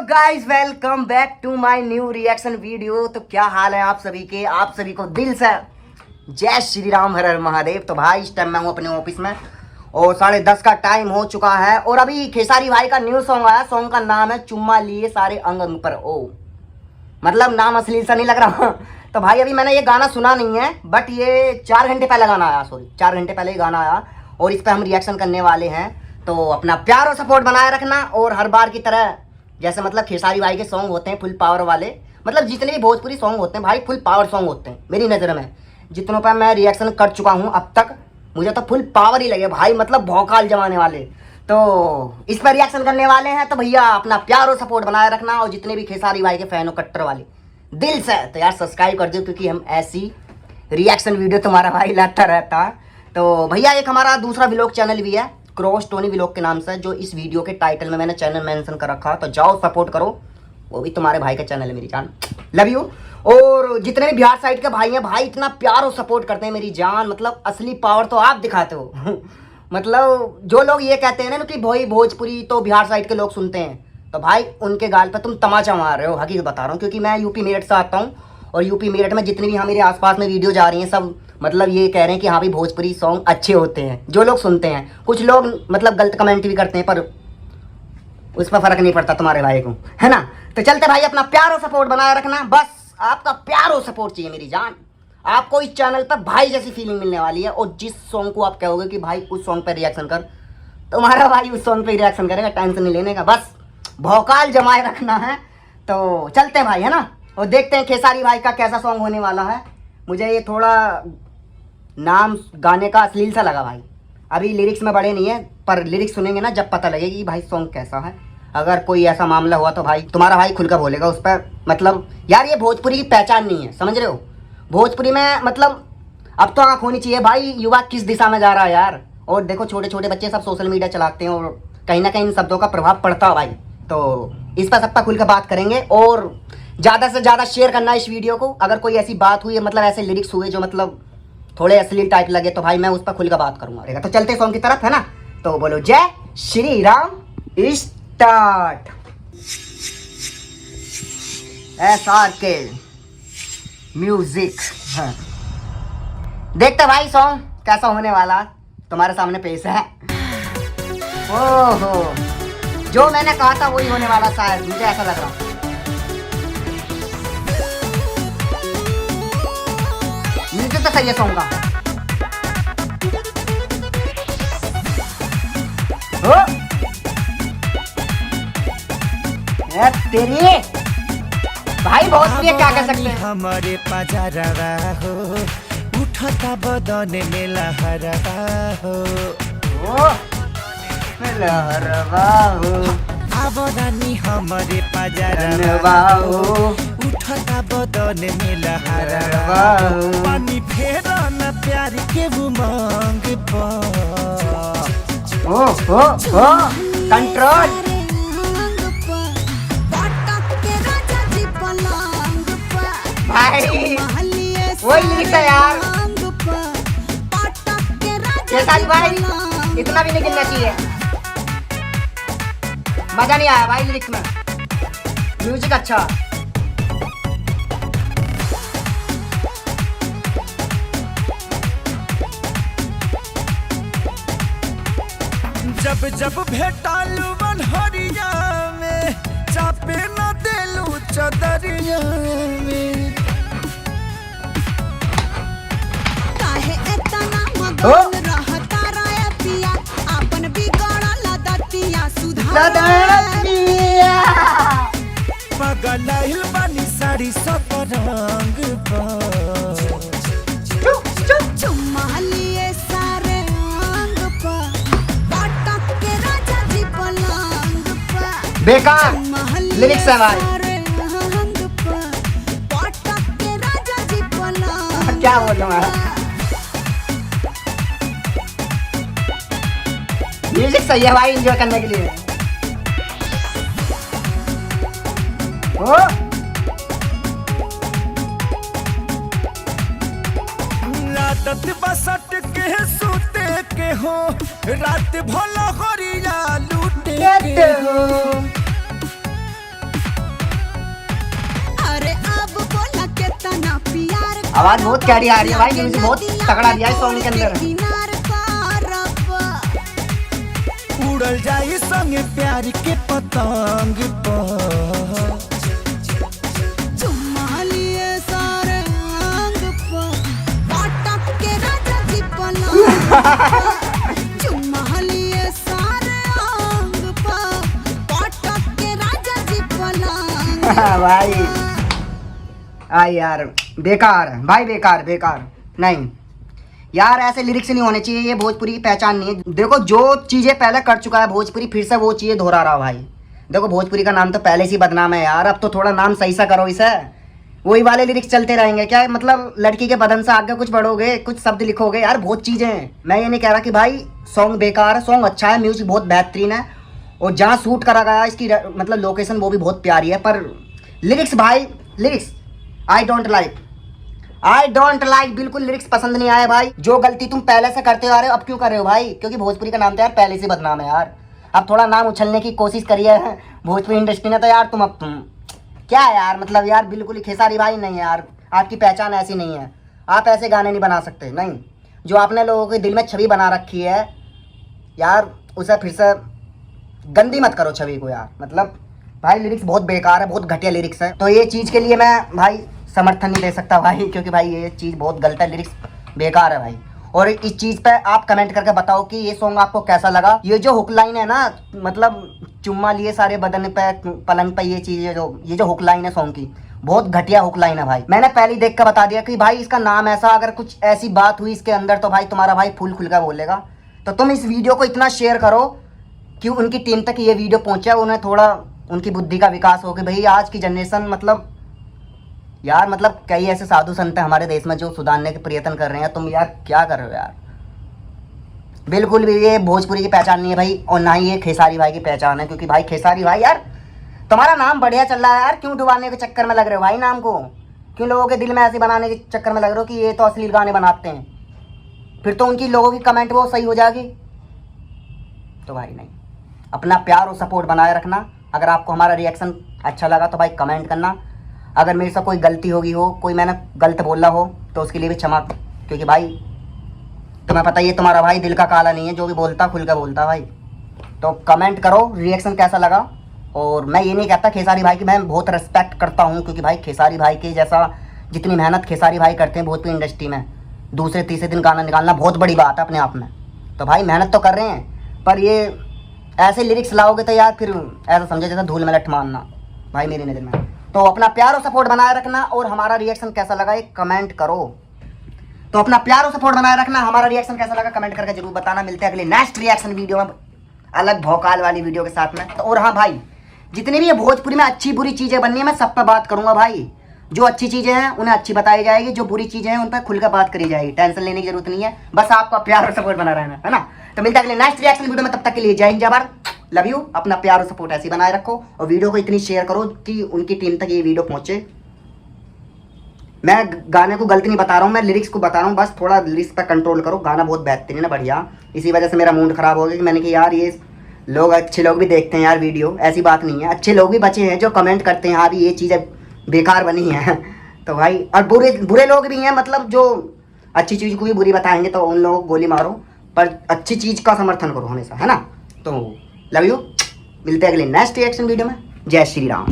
Guys welcome back to my new reaction video. तो क्या हाल है आप सभी के? आप सभी को दिल से जय श्री राम, हर हर महादेव। तो भाई इस टाइम मैं हूँ अपने ऑफिस में और 10:30 का टाइम हो चुका है और अभी खेसारी भाई का न्यू सॉन्ग आया। सॉन्ग का नाम है चुम्मा लिए सारे अंग अंग पर। ओ मतलब नाम असली सा नहीं लग रहा। तो भाई अभी मैंने ये गाना सुना नहीं है, बट ये 4 घंटे पहले गाना आया, 4 घंटे पहले ही गाना आया और इस पर हम रिएक्शन करने वाले हैं। तो अपना प्यार और सपोर्ट बनाए रखना। और हर बार की तरह जैसे मतलब खेसारी भाई के सॉन्ग होते हैं फुल पावर वाले, मतलब जितने भी भोजपुरी सॉन्ग होते हैं भाई फुल पावर सॉन्ग होते हैं। मेरी नज़र में जितनों पर मैं रिएक्शन कर चुका हूँ अब तक, मुझे तो फुल पावर ही लगे भाई, मतलब भौकाल जमाने वाले। तो इस पर रिएक्शन करने वाले हैं। तो भैया अपना प्यार और सपोर्ट बनाए रखना और जितने भी खेसारी भाई के फैन हो कट्टर वाले दिल से तो यार सब्सक्राइब कर दो, क्योंकि हम ऐसी रिएक्शन वीडियो तुम्हारा भाई लाता रहता है। तो भैया एक हमारा दूसरा व्लॉग चैनल भी है, क्रॉस टोनी व्लॉग के नाम से, जो इस वीडियो के टाइटल में मैंने चैनल मेंशन कर रखा है। तो जाओ सपोर्ट करो, वो भी तुम्हारे भाई का चैनल है मेरी जान, लव यू। और जितने भी बिहार साइड के भाई हैं भाई इतना प्यार और सपोर्ट करते हैं मेरी जान, मतलब असली पावर तो आप दिखाते हो। मतलब जो लोग ये कहते हैं ना कि भाई भोजपुरी तो बिहार साइड के लोग सुनते हैं, तो भाई उनके गाल पे तुम तमाचा मार रहे हो, हकीकत बता रहा हूँ। क्योंकि मैं यूपी मेरठ से आता हूँ और यूपी मेरठ में जितनी भी हाँ मेरे आसपास में वीडियो जा रही हैं सब मतलब ये कह रहे हैं कि हाँ भाई भोजपुरी सॉन्ग अच्छे होते हैं जो लोग सुनते हैं। कुछ लोग मतलब गलत कमेंट भी करते हैं, पर उस पर फर्क नहीं पड़ता तुम्हारे भाई को, है ना। तो चलते भाई अपना प्यार और सपोर्ट बनाए रखना, बस आपका प्यार और सपोर्ट चाहिए मेरी जान। आपको इस चैनल पर भाई जैसी फीलिंग मिलने वाली है और जिस सॉन्ग को आप कहोगे कि भाई उस सॉन्ग पर रिएक्शन कर, तुम्हारा भाई उस सॉन्ग पर रिएक्शन करेगा, टेंशन नहीं लेने का, बस भौकाल जमाए रखना है। तो चलते हैं भाई, है ना, और देखते हैं खेसारी भाई का कैसा सॉन्ग होने वाला है। मुझे ये थोड़ा नाम गाने का अश्लील सा लगा भाई, अभी लिरिक्स में बड़े नहीं है, पर लिरिक्स सुनेंगे ना जब पता लगेगी कि भाई सॉन्ग कैसा है। अगर कोई ऐसा मामला हुआ तो भाई तुम्हारा भाई खुल कर बोलेगा उस पर। मतलब यार ये भोजपुरी की पहचान नहीं है, समझ रहे हो। भोजपुरी में मतलब अब तो आँख होनी चाहिए भाई, युवा किस दिशा में जा रहा है यार। और देखो छोटे छोटे बच्चे सब सोशल मीडिया चलाते हैं और कहीं ना कहीं इन शब्दों का प्रभाव पड़ता है भाई। तो इस पर सबका खुल कर बात करेंगे और ज़्यादा से ज़्यादा शेयर करना इस वीडियो को। अगर कोई ऐसी बात हुई है, मतलब ऐसे लिरिक्स हुए जो मतलब थोड़े अश्लील टाइप लगे, तो भाई मैं उस पर खुल कर बात करूँगा। तो चलते सॉन्ग की तरफ, है ना। तो बोलो जय Shri Ram, start. SRK music. हाँ। देखते भाई सॉन्ग कैसा होने वाला, तुम्हारे सामने पेश है। ओहो, जो मैंने कहा था वही होने वाला शायद, मुझे ऐसा लग रहा। म्यूजिक तो सही है सॉन्ग का। ओ तेरी भाई बहुत प्रिय, क्या कर सकते हैं। हमारे पजारवा हो उठता बदन में लहरवा हो, ओ लहरवा हो, अब रानी हमारे पजारवा हो उठता बदन में लहरवा हो, पानी फेरा न प्यार के उमंग पर। ओ कंट्रोल भाई, वही लिरिक्स है यार। खेसारी भाई इतना भी नहीं गिनना चाहिए, मजा नहीं आया भाई लिरिक्स में। म्यूजिक अच्छा। जब जब भेटालू बनहरिया में चापे न देलू चदरिया में, काहे एतना मगन रहता रे पिया, अपन बिगड़ल दतिया सुधारिया। पगलाइल बानी साड़ी सब रंग पर, चुम्मा लिए सारे अंग पर, पटक के राजा जी पलंग पर। बेकार लिरिक्स है भाई, पटक के राजा जी पलंग। क्या बोल रहा हूँ। म्यूजिक सही है भाई एंजॉय करने के लिए। ओ आदत बसट के सूते के हो, रात भला हरिया लूटे के हो, आवाज बहुत कैडी आ रही है भाई, म्यूजिक बहुत तगड़ा दिया है सॉन्ग के अंदर। किनार का रब्बा उड़ल जाई संगे प्यार के पतंग पर। चुम्मा लिए सारे अंग पर पटक के राजा जी पलंग पर। चुम्मा लिए सारे अंग पर पटक के राजा जी पलंग भाई आई यार बेकार है भाई, बेकार बेकार नहीं यार, ऐसे लिरिक्स नहीं होने चाहिए, ये भोजपुरी की पहचान नहीं है। देखो जो चीजें पहले कर चुका है भोजपुरी, फिर से वो चीजें दोहरा रहा भाई। देखो भोजपुरी का नाम तो पहले से ही बदनाम है यार, अब तो थोड़ा नाम सही सा करो इसे। वही वाले लिरिक्स चलते रहेंगे क्या, मतलब लड़की के बदन से आगे कुछ बढ़ोगे, कुछ शब्द लिखोगे यार, बहुत चीजें हैं। मैं ये नहीं कह रहा कि भाई सॉन्ग बेकार है, सॉन्ग अच्छा है, म्यूजिक बहुत बेहतरीन है, और जहाँ शूट करा गया इसकी मतलब लोकेशन वो भी बहुत प्यारी है, पर लिरिक्स भाई, लिरिक्स आई डोंट लाइक, बिल्कुल लिरिक्स पसंद नहीं आए भाई। जो गलती तुम पहले से करते आ रहे हो अब क्यों कर रहे हो भाई, क्योंकि भोजपुरी का नाम तो यार पहले से बदनाम है यार। अब थोड़ा नाम उछलने की कोशिश करिए भोजपुरी इंडस्ट्री ने, तो यार तुम क्या है यार, मतलब यार बिल्कुल ही खेसारी भाई नहीं है यार, आपकी पहचान ऐसी नहीं है, आप ऐसे गाने नहीं बना सकते। नहीं, जो आपने लोगों के दिल में छवि बना रखी है यार, उसे फिर से गंदी मत करो छवि को यार। मतलब भाई लिरिक्स बहुत बेकार है, बहुत घटिया लिरिक्स है, तो ये चीज़ के लिए मैं भाई समर्थन नहीं दे सकता भाई, क्योंकि भाई ये चीज़ बहुत गलत है, लिरिक्स बेकार है भाई। और इस चीज़ पे आप कमेंट करके बताओ कि ये सॉन्ग आपको कैसा लगा। ये जो हुक लाइन है ना, मतलब चुम्मा लिए सारे बदन पे पलंग पे, ये चीज़ ये जो हुक लाइन है सॉन्ग की, बहुत घटिया हुक लाइन है भाई। मैंने पहले ही देख कर बता दिया कि भाई इसका नाम ऐसा, अगर कुछ ऐसी बात हुई इसके अंदर तो भाई तुम्हारा भाई फुल खुल कर बोलेगा। तो तुम इस वीडियो को इतना शेयर करो कि उनकी टीम तक ये वीडियो पहुँचे, उन्हें थोड़ा उनकी बुद्धि का विकास हो कि भाई आज की जनरेशन मतलब यार, मतलब कई ऐसे साधु संत हैं हमारे देश में जो सुधारने के प्रयत्न कर रहे हैं, तुम यार क्या कर रहे हो यार। बिल्कुल भी ये भोजपुरी की पहचान नहीं है भाई, और ना ही ये खेसारी भाई की पहचान है, क्योंकि भाई खेसारी भाई यार तुम्हारा नाम बढ़िया चल रहा है यार, क्यों डुबाने के चक्कर में लग रहे हो भाई नाम को, क्यों लोगों के दिल में ऐसे बनाने के चक्कर में लग रहे हो कि ये तो अश्लील गाने बनाते हैं, फिर तो उनकी लोगों की कमेंट वो सही हो जाएगी। तो भाई नहीं, अपना प्यार और सपोर्ट बनाए रखना। अगर आपको हमारा रिएक्शन अच्छा लगा तो भाई कमेंट करना। अगर मेरे से कोई गलती होगी हो, कोई मैंने गलत बोला हो, तो उसके लिए भी क्षमा, क्योंकि भाई तुम्हें पता ही है तुम्हारा भाई दिल का काला नहीं है, जो भी बोलता खुल कर बोलता भाई। तो कमेंट करो रिएक्शन कैसा लगा। और मैं ये नहीं कहता खेसारी भाई की मैं बहुत रिस्पेक्ट करता हूँ, क्योंकि भाई खेसारी भाई के जैसा जितनी मेहनत खेसारी भाई करते हैं भोजपुरी इंडस्ट्री में, दूसरे तीसरे दिन गाना निकालना बहुत बड़ी बात है अपने आप में। तो भाई मेहनत तो कर रहे हैं, पर ये ऐसे लिरिक्स लाओगे तो यार फिर ऐसा समझो जैसा धूल में लठ मारना भाई मेरी नज़र में। तो अपना प्यार और सपोर्ट बनाए रखना, और हमारा रिएक्शन कैसा लगा एक कमेंट करो। तो अपना प्यार और सपोर्ट बनाए रखना, हमारा रिएक्शन कैसा लगा कमेंट करके जरूर बताना। मिलते हैं अगले नेक्स्ट रिएक्शन वीडियो में, अलग भौकाल वाली वीडियो के साथ में। तो और हाँ भाई, जितनी भी ये भोजपुरी में अच्छी बुरी चीज़ें बननी है मैं सब पर बात करूँगा भाई। जो अच्छी चीज़ें हैं उन्हें अच्छी बताई जाएगी, जो बुरी चीज़ें हैं उन पर खुलकर बात करी जाएगी। टेंशन लेने की जरूरत नहीं है, बस आपका प्यार और सपोर्ट बना रहना है ना। तो मिलता है अगले नेक्स्ट रिएक्शन वीडियो में, तब तक के लिए जय हिंद जय भारत, लव यू। अपना प्यार और सपोर्ट ऐसे बनाए रखो, और वीडियो को इतनी शेयर करो कि उनकी टीम तक ये वीडियो पहुंचे। मैं गाने को गलत नहीं बता रहा हूँ, मैं लिरिक्स को बता रहा हूँ, बस थोड़ा लिरिक्स पर कंट्रोल करो। गाना बहुत बेहतरीन है, बढ़िया। इसी वजह से मेरा मूड खराब हो गया कि मैंने कहा यार ये लोग, अच्छे लोग भी देखते हैं यार वीडियो, ऐसी बात नहीं है, अच्छे लोग भी बचे हैं जो कमेंट करते हैं हाँ भी ये चीज़ें बेकार बनी है। तो भाई और बुरे लोग भी हैं, मतलब जो अच्छी चीज़ को भी बुरी बताएंगे तो उन लोगों को गोली मारो, पर अच्छी चीज़ का समर्थन करो हमेशा, है ना। तो लव यू, मिलते हैं अगले नेक्स्ट रिएक्शन वीडियो में। जय श्री राम।